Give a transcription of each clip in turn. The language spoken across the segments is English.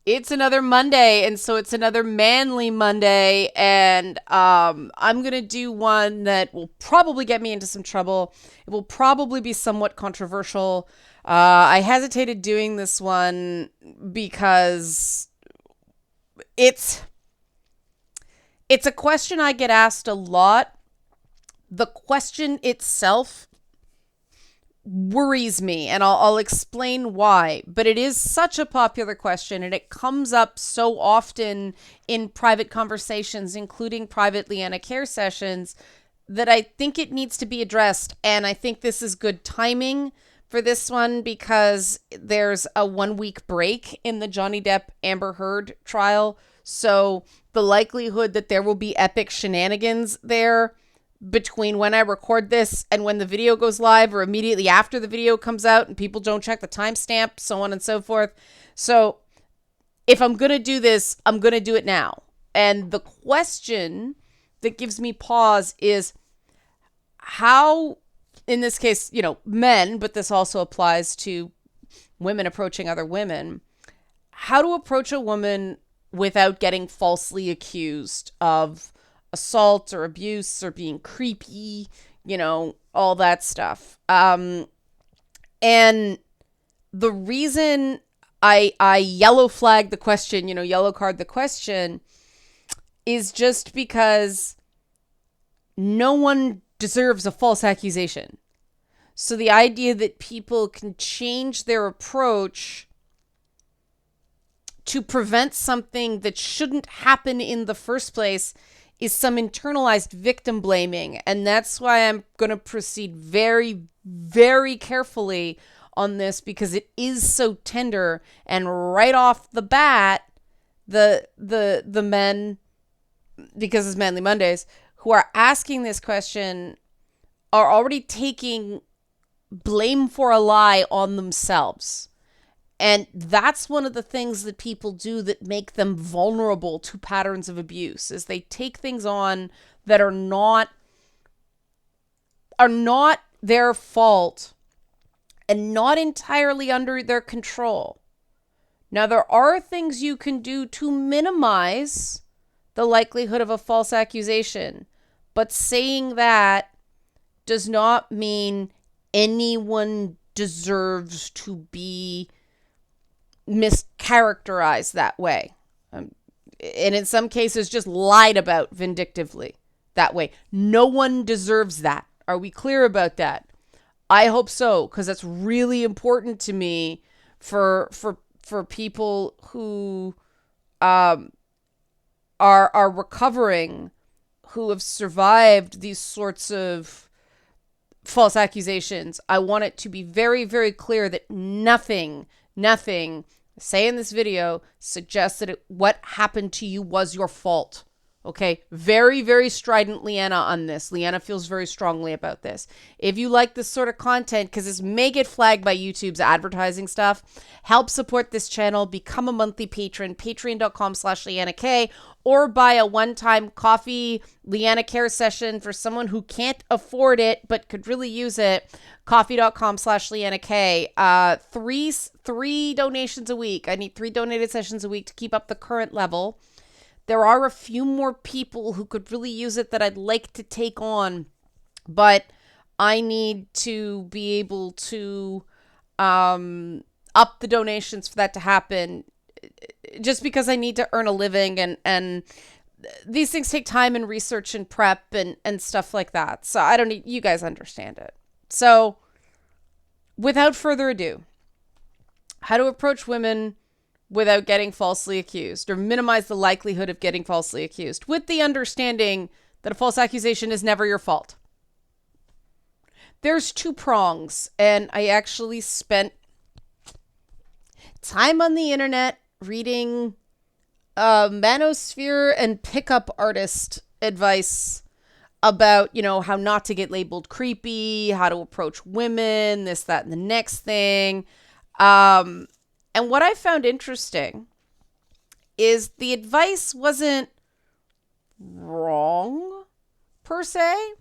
It's another Monday, and so it's another manly Monday, and I'm gonna do one that will probably get me into some trouble. It will probably be somewhat controversial. I hesitated doing this one because it's it's a question I get asked a lot. The question itself worries me, and I'll explain why. But it is such a popular question, and it comes up so often in private conversations, including private Leanna Care sessions, that I think it needs to be addressed. And I think this is good timing for this one because there's a 1 week break in the Johnny Depp Amber Heard trial. So the likelihood that there will be epic shenanigans there between when I record this and when the video goes live, or immediately after the video comes out and people don't check the timestamp, so on and so forth. So if I'm going to do this, I'm going to do it now. And the question that gives me pause is how, in this case, men, but this also applies to women approaching other women, how to approach a woman without getting falsely accused of assault or abuse or being creepy, all that stuff. And the reason I yellow flag the question, yellow card the question, is just because no one deserves a false accusation. So the idea that people can change their approach to prevent something that shouldn't happen in the first place is some internalized victim blaming. And that's why I'm going to proceed very, very carefully on this, because it is so tender. And right off the bat, the men, because it's Manly Mondays, who are asking this question are already taking blame for a lie on themselves. And that's one of the things that people do that make them vulnerable to patterns of abuse, is they take things on that are not their fault and not entirely under their control. Now, there are things you can do to minimize the likelihood of a false accusation, but saying that does not mean anyone deserves to be mischaracterized that way. And in some cases, just lied about vindictively that way. No one deserves that. Are we clear about that? I hope so, because that's really important to me for people who are recovering, who have survived these sorts of false accusations. I want it to be very, very clear that nothing say in this video suggests that what happened to you was your fault. Okay, very, very strident Leanna on this. Leanna feels very strongly about this. If you like this sort of content, because this may get flagged by YouTube's advertising stuff, help support this channel, become a monthly patron, patreon.com/LeannaK, or buy a one-time coffee Leanna Care session for someone who can't afford it but could really use it. Coffee.com/LeannaK. Three donations a week. I need 3 donated sessions a week to keep up the current level. There are a few more people who could really use it that I'd like to take on, but I need to be able to up the donations for that to happen, just because I need to earn a living, and these things take time and research and prep and stuff like that. So I don't need, you guys understand it. So without further ado, how to approach women without getting falsely accused, or minimize the likelihood of getting falsely accused, with the understanding that a false accusation is never your fault. There's 2 prongs, and I actually spent time on the internet reading manosphere and pickup artist advice about, how not to get labeled creepy, how to approach women, this, that, and the next thing. And what I found interesting is the advice wasn't wrong, per se,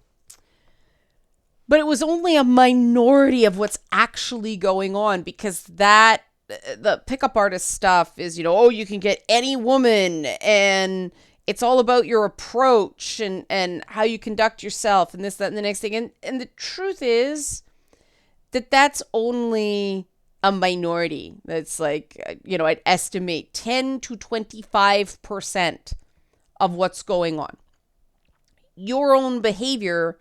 but it was only a minority of what's actually going on, because that the pickup artist stuff is, oh, you can get any woman, and it's all about your approach and how you conduct yourself and this, that, and the next thing. And the truth is that that's only a minority. That's like, I'd estimate 10 to 25% of what's going on. Your own behavior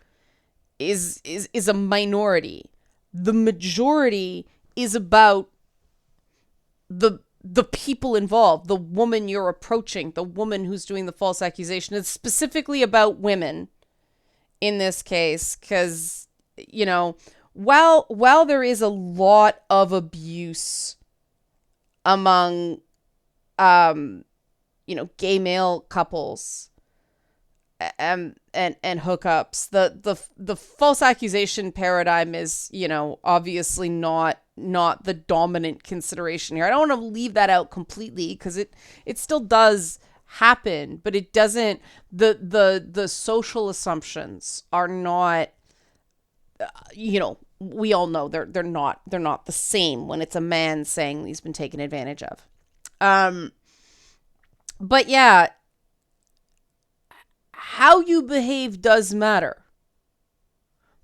is a minority. The majority is about the people involved, the woman you're approaching, the woman who's doing the false accusation. It's specifically about women in this case, because, while there is a lot of abuse among, gay male couples and hookups, the false accusation paradigm is, obviously not the dominant consideration here. I don't want to leave that out completely, because it still does happen, but it doesn't, the social assumptions are not, we all know they're not the same when it's a man saying he's been taken advantage of. But yeah, how you behave does matter,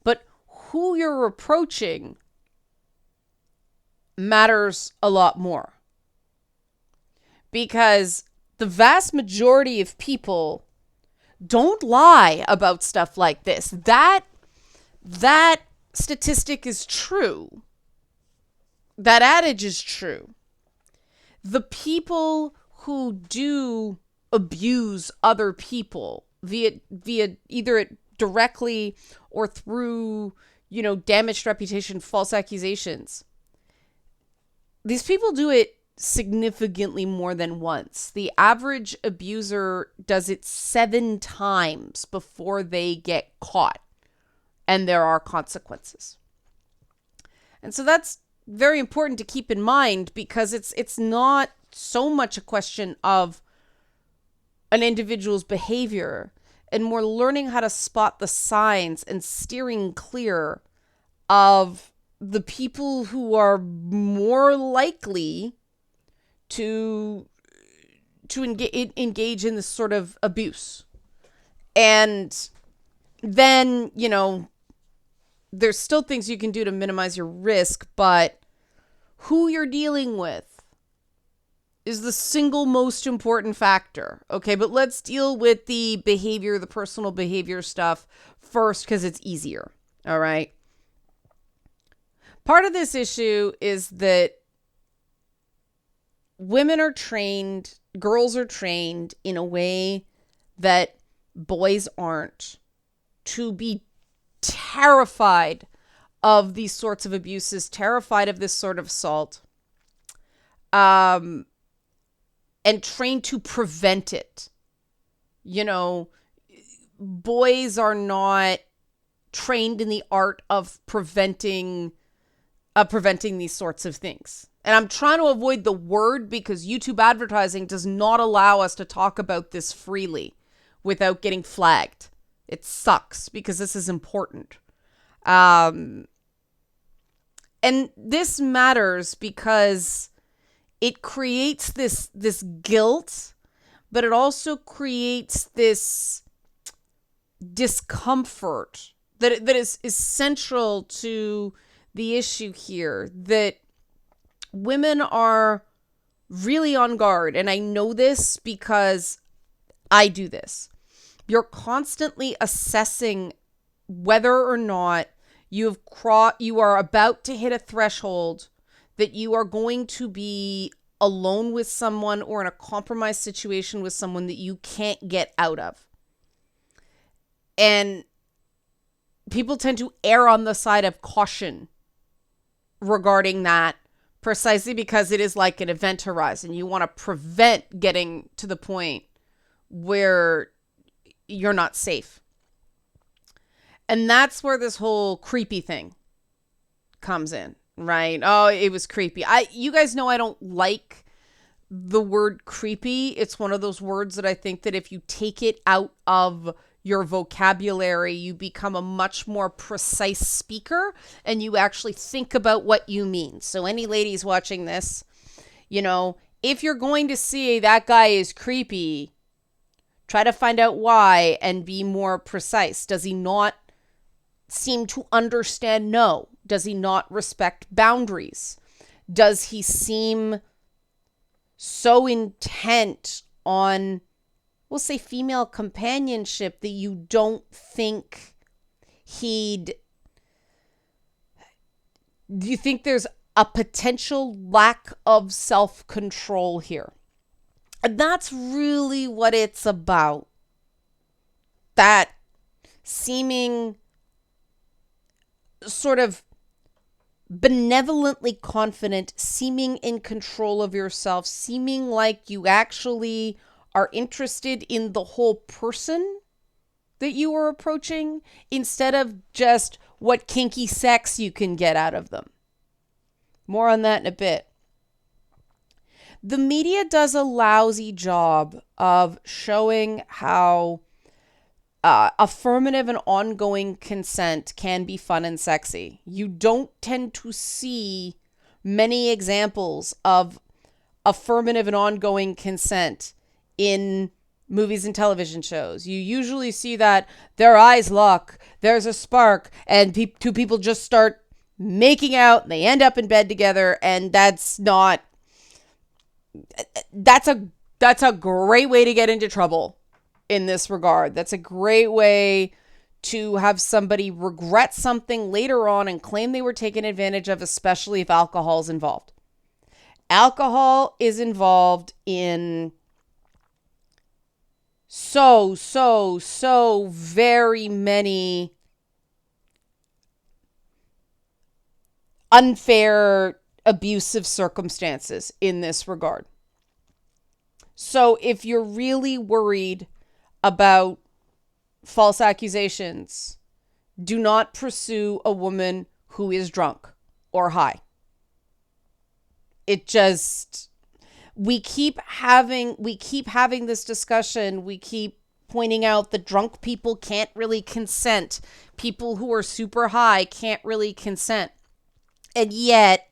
but who you're approaching matters a lot more, because the vast majority of people don't lie about stuff like this. That statistic is true. That adage is true. The people who do abuse other people via either it directly or through, damaged reputation, false accusations, these people do it significantly more than once. The average abuser does it 7 times before they get caught, and there are consequences. And so that's very important to keep in mind, because it's not so much a question of an individual's behavior and more learning how to spot the signs and steering clear of the people who are more likely to engage in this sort of abuse. And then, there's still things you can do to minimize your risk, but who you're dealing with is the single most important factor. Okay, but let's deal with the behavior, the personal behavior stuff first, because it's easier. All right. Part of this issue is that women are trained, girls are trained in a way that boys aren't, to be terrified of these sorts of abuses, terrified of this sort of assault, and trained to prevent it. Boys are not trained in the art of preventing these sorts of things. And I'm trying to avoid the word, because YouTube advertising does not allow us to talk about this freely without getting flagged. It sucks, because this is important. And this matters because it creates this guilt, but it also creates this discomfort that is central to the issue here, that women are really on guard. And I know this because I do this. You're constantly assessing whether or not you are about to hit a threshold that you are going to be alone with someone or in a compromised situation with someone that you can't get out of. And people tend to err on the side of caution regarding that, precisely because it is like an event horizon. You want to prevent getting to the point where you're not safe. And that's where this whole creepy thing comes in, right? Oh, it was creepy. You guys know I don't like the word creepy. It's one of those words that I think that if you take it out of your vocabulary, you become a much more precise speaker and you actually think about what you mean. So any ladies watching this, You know, if you're going to see that guy is creepy, try to find out why and be more precise. Does he not seem to understand no? Does he not respect boundaries? Does he seem so intent on, we'll say, female companionship that you don't think do you think there's a potential lack of self-control here? And that's really what it's about. That seeming sort of benevolently confident, seeming in control of yourself, seeming like you actually are interested in the whole person that you are approaching instead of just what kinky sex you can get out of them. More on that in a bit. The media does a lousy job of showing how affirmative and ongoing consent can be fun and sexy. You don't tend to see many examples of affirmative and ongoing consent in movies and television shows. You usually see that their eyes lock, there's a spark, and two people just start making out, and they end up in bed together, and that's a great way to get into trouble in this regard. That's a great way to have somebody regret something later on and claim they were taken advantage of, especially if alcohol is involved. Alcohol is involved in so very many unfair, abusive circumstances in this regard. So if you're really worried about false accusations, do not pursue a woman who is drunk or high. It just, we keep having this discussion. We keep pointing out that drunk people can't really consent. People who are super high can't really consent. And yet,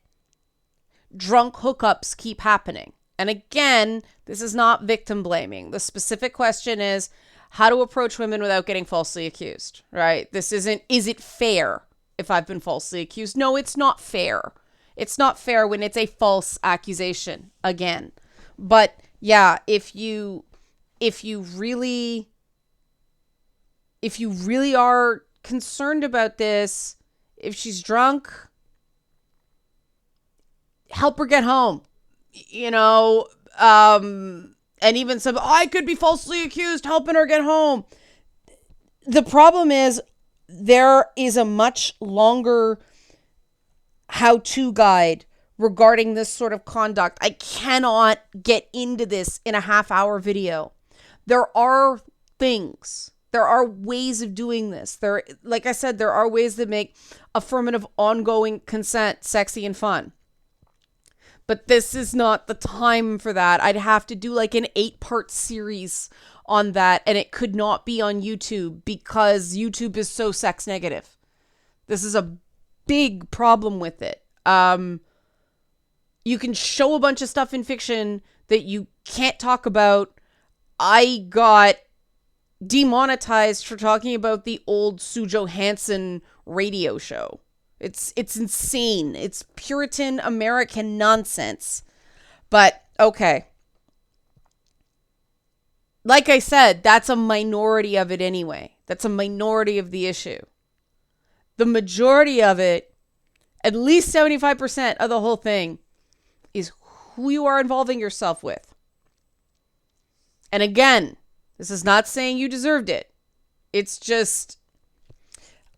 drunk hookups keep happening. And again, this is not victim blaming. The specific question is how to approach women without getting falsely accused, right? This isn't, is it fair if I've been falsely accused? No, it's not fair. It's not fair when it's a false accusation, again. But yeah, if you really are concerned about this, if she's drunk, help her get home. You know, and even some, I could be falsely accused, helping her get home. The problem is there is a much longer how-to guide regarding this sort of conduct. I cannot get into this in a half-hour video. There are things, there are ways of doing this. There, like I said, there are ways that make affirmative, ongoing consent sexy and fun. But this is not the time for that. I'd have to do like an 8-part series on that, and it could not be on YouTube because YouTube is so sex negative. This is a big problem with it. You can show a bunch of stuff in fiction that you can't talk about. I got demonetized for talking about the old Sue Johansson radio show. It's insane. It's Puritan American nonsense. But, okay. Like I said, that's a minority of it anyway. That's a minority of the issue. The majority of it, at least 75% of the whole thing, is who you are involving yourself with. And again, this is not saying you deserved it. It's just,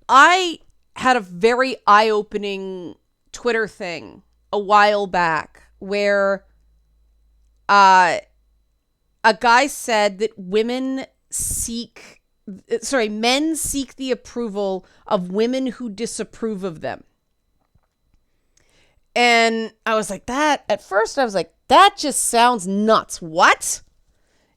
I had a very eye-opening Twitter thing a while back where a guy said that men seek the approval of women who disapprove of them. And I was like, at first I was like, that just sounds nuts. What?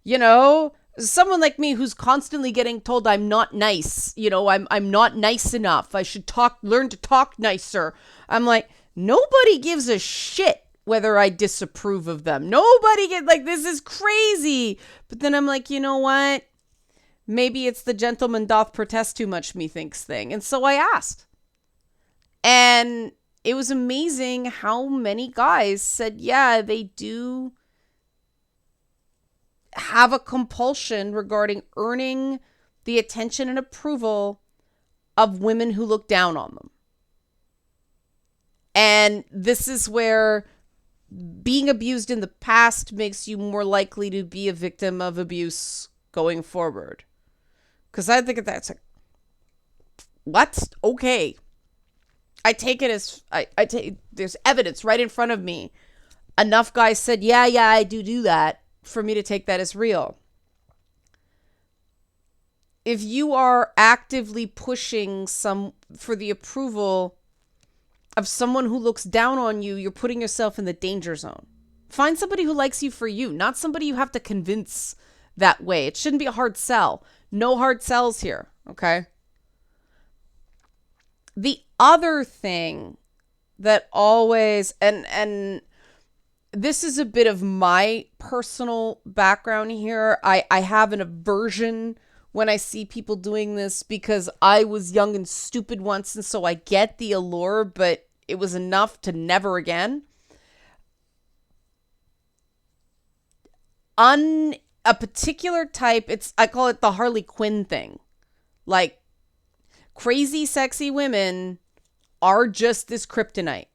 You know, someone like me who's constantly getting told I'm not nice, you know, I'm not nice enough. I should learn to talk nicer. I'm like, nobody gives a shit whether I disapprove of them. Nobody get like, this is crazy. But then I'm like, you know what? Maybe it's the gentleman doth protest too much methinks thing. And so I asked. And it was amazing how many guys said, yeah, they do have a compulsion regarding earning the attention and approval of women who look down on them. And this is where being abused in the past makes you more likely to be a victim of abuse going forward. Because I think that's like, what? Okay. I take it as, I take, there's evidence right in front of me. Enough guys said, yeah, I do that for me to take that as real. If you are actively pushing for the approval of someone who looks down on you, you're putting yourself in the danger zone. Find somebody who likes you for you, not somebody you have to convince that way. It shouldn't be a hard sell. No hard sells here, okay? The other thing that always, and this is a bit of my personal background here. I have an aversion when I see people doing this because I was young and stupid once, and so I get the allure, but it was enough to never again. A particular type, I call it the Harley Quinn thing. Like, crazy, sexy women are just this kryptonite.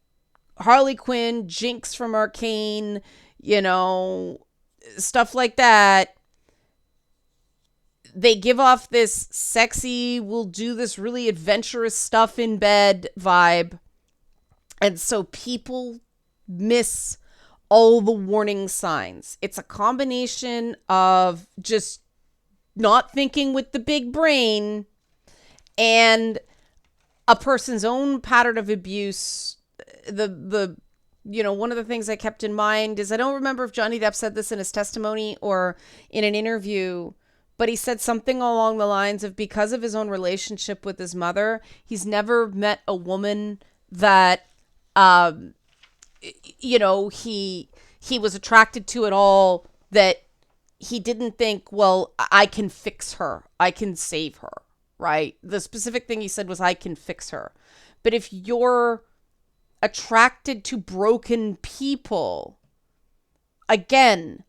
Harley Quinn, Jinx from Arcane, stuff like that. They give off this sexy, we'll do this really adventurous stuff in bed vibe. And so people miss all the warning signs. It's a combination of just not thinking with the big brain and a person's own pattern of abuse. One of the things I kept in mind is, I don't remember if Johnny Depp said this in his testimony or in an interview, but he said something along the lines of, because of his own relationship with his mother, he's never met a woman that, he was attracted to at all, that he didn't think, well, I can fix her. I can save her, right? The specific thing he said was, I can fix her. But if you're attracted to broken people, again,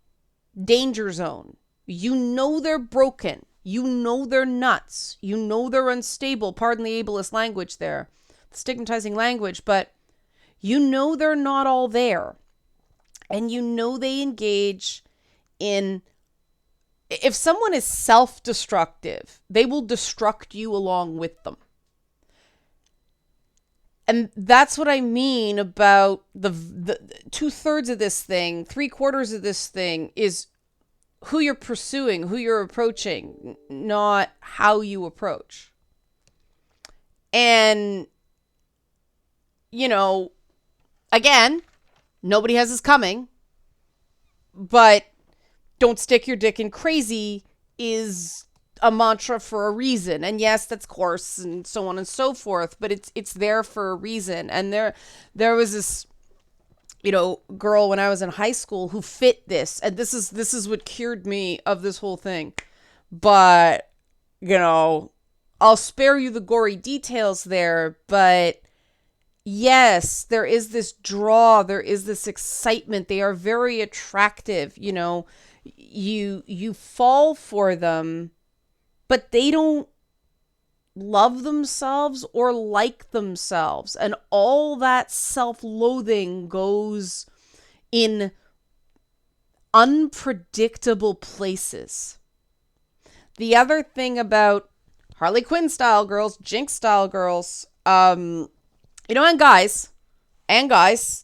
danger zone. You know they're broken. You know they're nuts. You know they're unstable. Pardon the ableist language there. Stigmatizing language. But you know they're not all there. And you know they engage in... If someone is self-destructive, they will destruct you along with them. And that's what I mean about the 2/3 of this thing, 3/4 of this thing is who you're pursuing, who you're approaching, not how you approach. And, again, nobody has this coming, but don't stick your dick in crazy is a mantra for a reason. And yes, that's coarse and so on and so forth, but it's there for a reason. And there was this, girl when I was in high school who fit this, and this is what cured me of this whole thing. But, I'll spare you the gory details there, but yes, there is this draw, there is this excitement. They are very attractive, you fall for them, but they don't love themselves or like themselves. And all that self-loathing goes in unpredictable places. The other thing about Harley Quinn style girls, Jinx style girls, and guys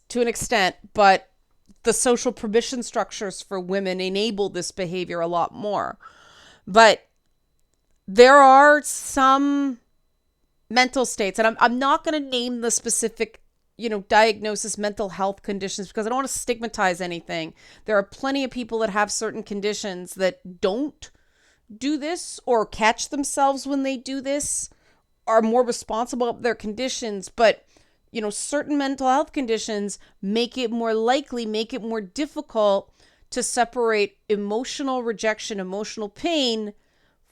to an extent, but the social permission structures for women enable this behavior a lot more. But there are some mental states, and I'm not going to name the specific, diagnosis, mental health conditions, because I don't want to stigmatize anything. There are plenty of people that have certain conditions that don't do this or catch themselves when they do this, are more responsible of their conditions. But, certain mental health conditions make it more likely, make it more difficult to separate emotional rejection, emotional pain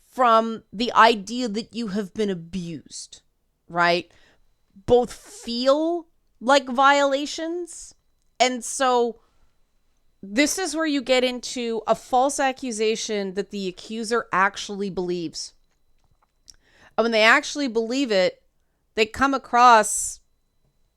from the idea that you have been abused, right? Both feel like violations. And so this is where you get into a false accusation that the accuser actually believes. And when they actually believe it, they come across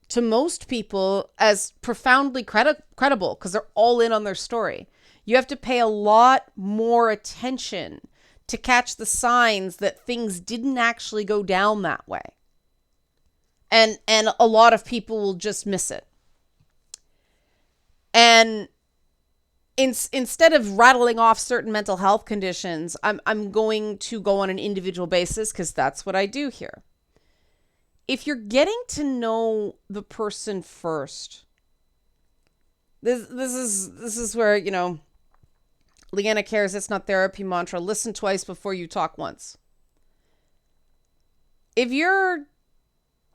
to most people as profoundly credible because they're all in on their story. You have to pay a lot more attention to catch the signs that things didn't actually go down that way. And a lot of people will just miss it. And instead of rattling off certain mental health conditions, I'm going to go on an individual basis because that's what I do here. If you're getting to know the person first, this is where, Leanna Care's It's Not Therapy mantra, listen twice before you talk once. If you're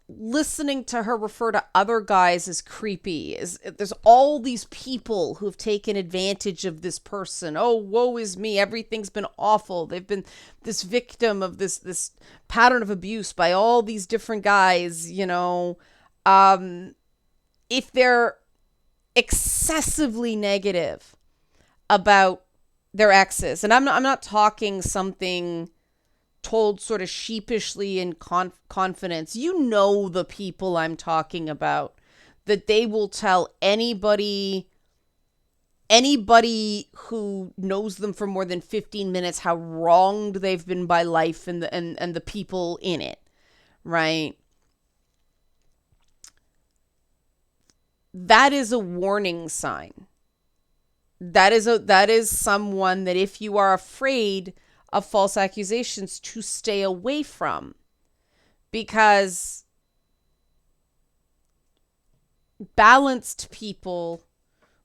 listening to her refer to other guys as creepy, there's all these people who have taken advantage of this person. Oh, woe is me. Everything's been awful. They've been this victim of this pattern of abuse by all these different guys, if they're excessively negative about their exes, and I'm not talking something told sort of sheepishly in confidence. The people I'm talking about, that they will tell anybody who knows them for more than 15 minutes how wronged they've been by life and the people in it, right? That is a warning sign. That is someone that, if you are afraid of false accusations, to stay away from, because balanced people,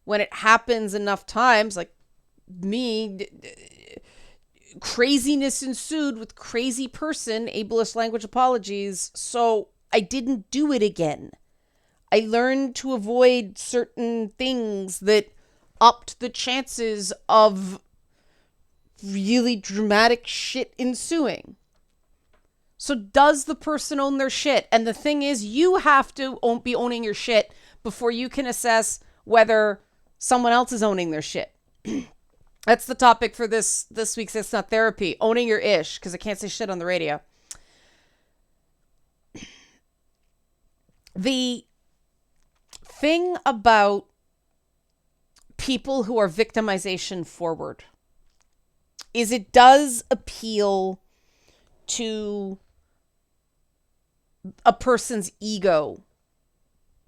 when it happens enough times, like me, craziness ensued with crazy person, ableist language apologies, so I didn't do it again. I learned to avoid certain things that upped the chances of really dramatic shit ensuing. So does the person own their shit? And the thing is, you have to be owning your shit before you can assess whether someone else is owning their shit. That's the topic for this week's It's Not Therapy. Owning your ish, because I can't say shit on the radio. The thing about people who are victimization forward is it does appeal to a person's ego.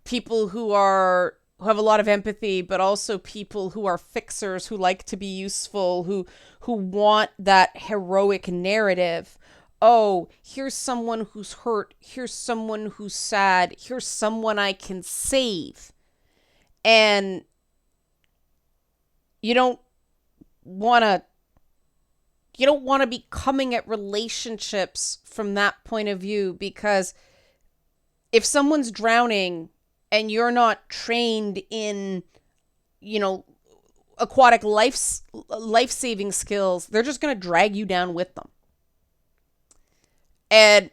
People who have a lot of empathy, but also people who are fixers, who like to be useful, who want that heroic narrative. Oh, here's someone who's hurt. Here's someone who's sad. Here's someone I can save. And you don't want to be coming at relationships from that point of view, because if someone's drowning and you're not trained in, aquatic life-saving skills, they're just going to drag you down with them. And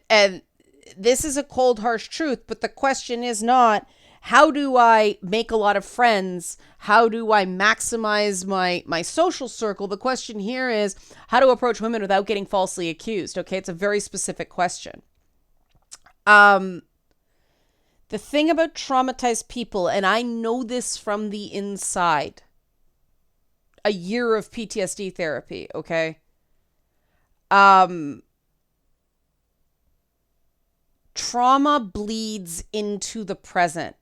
this is a cold, harsh truth, but the question is not, how do I make a lot of friends? How do I maximize my social circle? The question here is how to approach women without getting falsely accused. Okay, it's a very specific question. The thing about traumatized people, and I know this from the inside, a year of PTSD therapy, okay? Trauma bleeds into the present.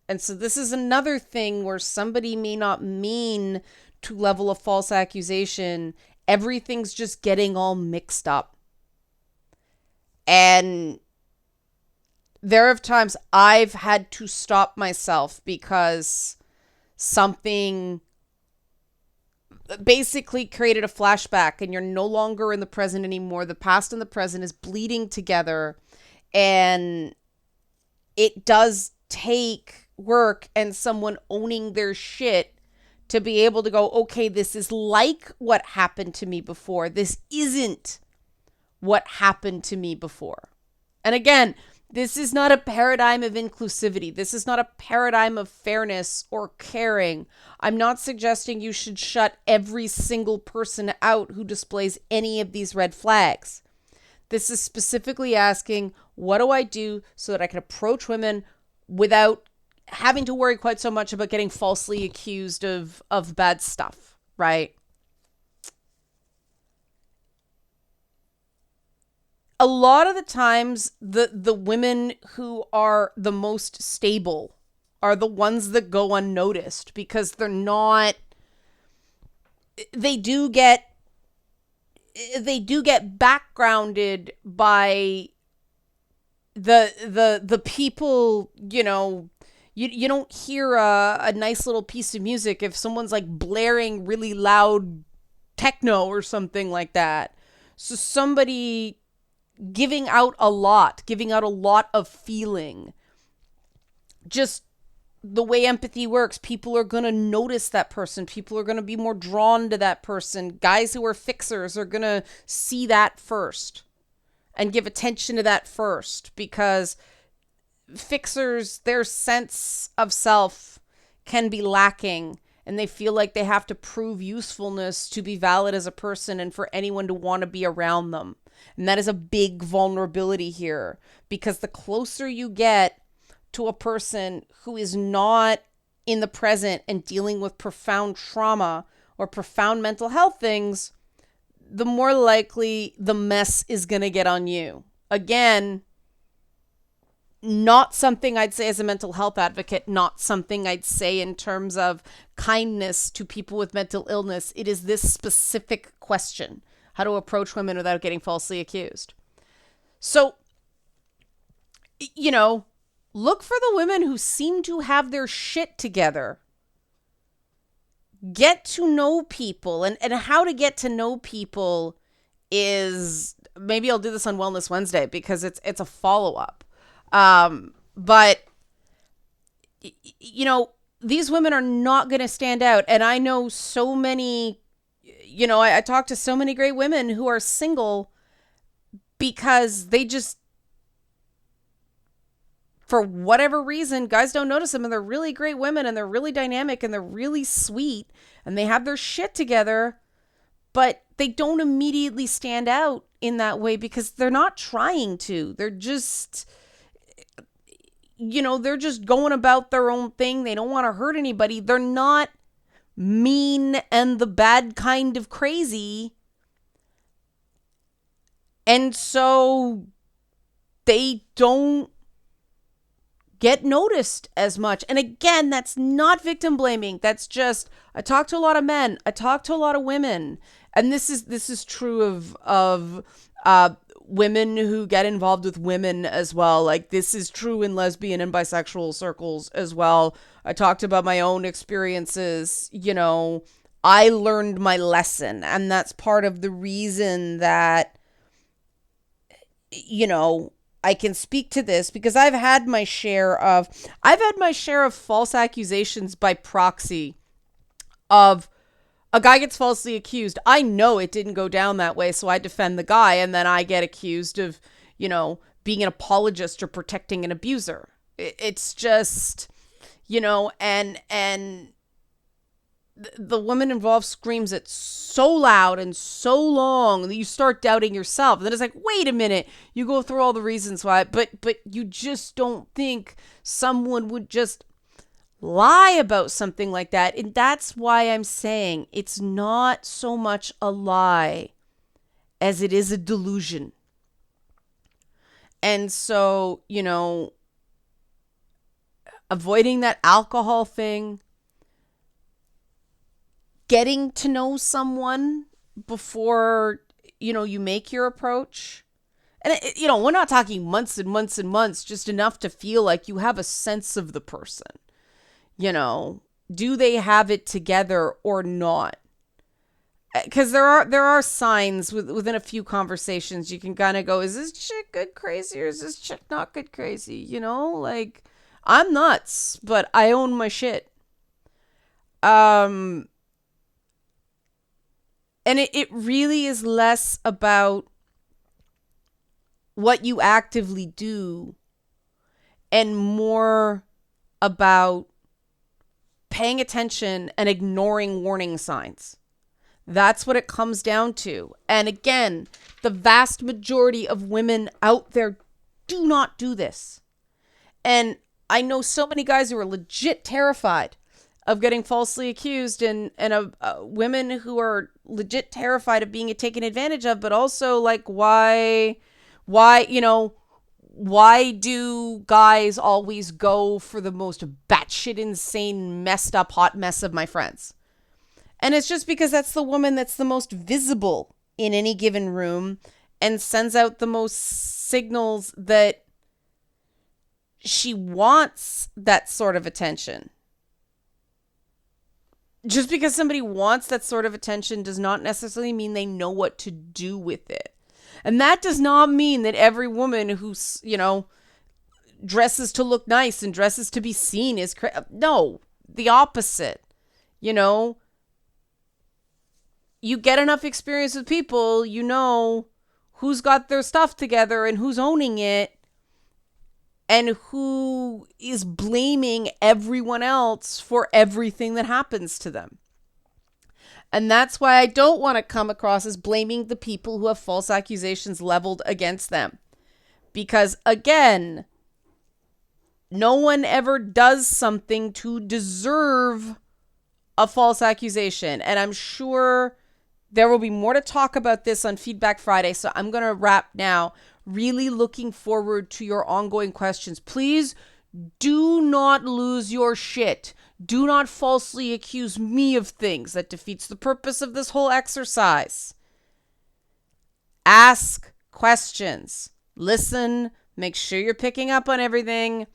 And so this is another thing where somebody may not mean to level a false accusation. Everything's just getting all mixed up. And there have times I've had to stop myself because something basically created a flashback, and you're no longer in the present anymore. The past and the present is bleeding together, and it does take work and someone owning their shit to be able to go, okay, this is like what happened to me before. This isn't what happened to me before. And again, this is not a paradigm of inclusivity. This is not a paradigm of fairness or caring. I'm not suggesting you should shut every single person out who displays any of these red flags. This is specifically asking, what do I do so that I can approach women without having to worry quite so much about getting falsely accused of bad stuff, right? A lot of the times, the women who are the most stable are the ones that go unnoticed because they're not, they do get backgrounded by the people, you know. You don't hear a nice little piece of music if someone's like blaring really loud techno or something like that. So somebody giving out a lot of feeling. Just the way empathy works, people are going to notice that person. People are going to be more drawn to that person. Guys who are fixers are going to see that first and give attention to that first, because fixers, their sense of self can be lacking and they feel like they have to prove usefulness to be valid as a person and for anyone to want to be around them. And that is a big vulnerability here, because the closer you get to a person who is not in the present and dealing with profound trauma or profound mental health things, the more likely the mess is going to get on you. Again, not something I'd say as a mental health advocate, not something I'd say in terms of kindness to people with mental illness. It is this specific question: how to approach women without getting falsely accused. So, you know, look for the women who seem to have their shit together. Get to know people, and how to get to know people is, maybe I'll do this on Wellness Wednesday because it's a follow-up. But, you know, these women are not going to stand out. And I know so many, you know, I talk to so many great women who are single because they just, for whatever reason, guys don't notice them, and they're really great women and they're really dynamic and they're really sweet and they have their shit together, but they don't immediately stand out in that way because they're not trying to. They're just, you know, they're just going about their own thing. They don't want to hurt anybody. They're not mean and the bad kind of crazy. And so they don't get noticed as much. And again, that's not victim blaming. That's just, I talk to a lot of men. I talk to a lot of women. And this is true of women who get involved with women as well. Like, this is true in lesbian and bisexual circles as well. I talked about my own experiences. You know, I learned my lesson, and that's part of the reason that, you know, I can speak to this, because I've had my share of false accusations by proxy of a guy gets falsely accused. I know it didn't go down that way, so I defend the guy, and then I get accused of, you know, being an apologist or protecting an abuser. It's just, you know, and the woman involved screams it so loud and so long that you start doubting yourself. And then it's like, wait a minute, you go through all the reasons why, but you just don't think someone would just lie about something like that. And that's why I'm saying it's not so much a lie as it is a delusion. And so, you know, avoiding that alcohol thing, getting to know someone before, you know, you make your approach. And, you know, we're not talking months and months and months, just enough to feel like you have a sense of the person. You know, do they have it together or not? Because there are signs within a few conversations you can kind of go, is this chick good crazy or is this chick not good crazy? You know, like, I'm nuts, but I own my shit. And it really is less about what you actively do and more about paying attention and ignoring warning signs. That's what it comes down to. And again, the vast majority of women out there do not do this. And I know so many guys who are legit terrified of getting falsely accused, and women who are legit terrified of being taken advantage of, but also like, why, why do guys always go for the most batshit insane, messed up, hot mess of my friends? And it's just because that's the woman that's the most visible in any given room and sends out the most signals that she wants that sort of attention. Just because somebody wants that sort of attention does not necessarily mean they know what to do with it. And that does not mean that every woman who's, dresses to look nice and dresses to be seen is no, the opposite. You get enough experience with people, you know who's got their stuff together and who's owning it and who is blaming everyone else for everything that happens to them. And that's why I don't want to come across as blaming the people who have false accusations leveled against them. Because again, no one ever does something to deserve a false accusation. And I'm sure there will be more to talk about this on Feedback Friday. So I'm going to wrap now. Really looking forward to your ongoing questions. Please do not lose your shit. Do not falsely accuse me of things. That defeats the purpose of this whole exercise. Ask questions. Listen. Make sure you're picking up on everything.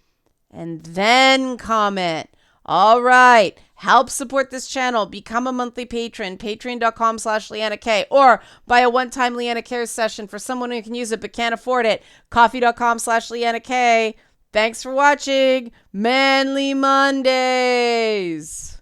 And then comment. All right. Help support this channel. Become a monthly patron. Patreon.com/Leanna K. Or buy a one-time Leanna Cares session for someone who can use it but can't afford it. Coffee.com/Leanna K. Thanks for watching. Manly Mondays.